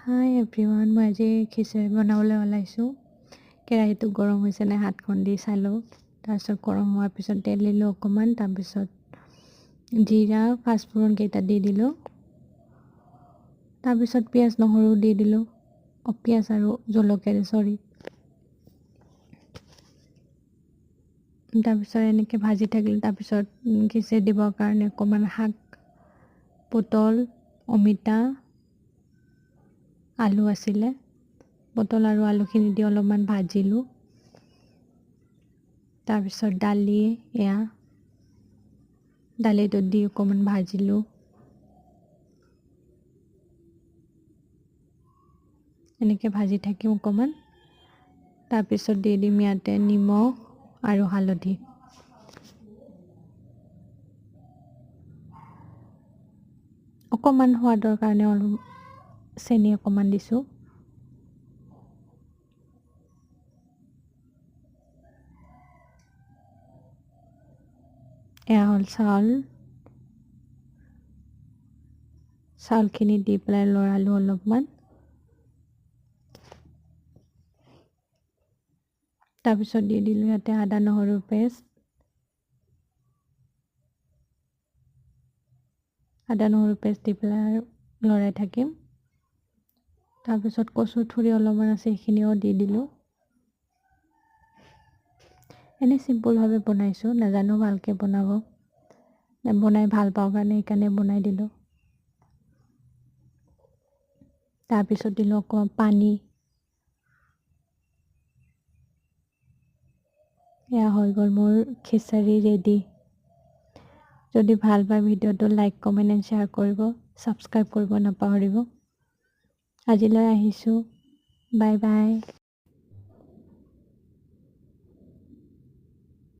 হাই everyone, মই আজি খিচিৰি বনাবলৈ ওলাইছোঁ। কেৰাহীটো গৰম হৈছে নে হাতখন দি চালোঁ। তাৰপিছত গৰম হোৱাৰ পিছত তেল দিলোঁ অকণমান, তাৰপিছত জিৰা পাঁচফোৰণ কেইটা দি দিলোঁ। তাৰপিছত পিঁয়াজ নহৰু দি দিলোঁ। পিঁয়াজ আৰু জলকীয়া চৰি। তাৰপিছত এনেকৈ ভাজি থাকিলোঁ। তাৰপিছত খিচিৰি দিবৰ কাৰণে অকণমান শাক, পটল, অমিতা, আলু আছিলে। পটল আৰু আলুখিনি দি অলপমান ভাজিলোঁ। তাৰপিছত দালিটো দি অকণমান ভাজিলোঁ। এনেকৈ ভাজি থাকিম অকণমান। তাৰপিছত দি দিম ইয়াতে নিমখ আৰু হালধি। অকণমান সোৱাদৰ কাৰণে অলপ চেনি অকণমান দিছোঁ। এয়া হ'ল চাউলখিনি দি পেলাই লৰালোঁ অলপমান। তাৰপিছত দি দিলোঁ ইয়াতে আদা নহৰুৰ পেষ্ট। দি পেলাই আৰু লৰাই থাকিম। তাৰপিছত কচুৰ ঠুৰি অলপমান আছে, সেইখিনিও দি দিলোঁ। এনেই চিম্পুলভাৱে বনাইছোঁ, নাজানো ভালকৈ বনাই ভাল পাওঁ কাৰণে সেইকাৰণে বনাই দিলোঁ। তাৰপিছত দিলোঁ অকণমান পানী। এয়া হৈ গ'ল মোৰ খিচাৰি ৰেডি। যদি ভাল পায় ভিডিঅ'টো লাইক, কমেণ্ট এণ্ড শ্বেয়াৰ কৰিব, ছাবস্ক্ৰাইব কৰিব নাপাহৰিব। আজিলৈ আহিছোঁ, বাই বাই।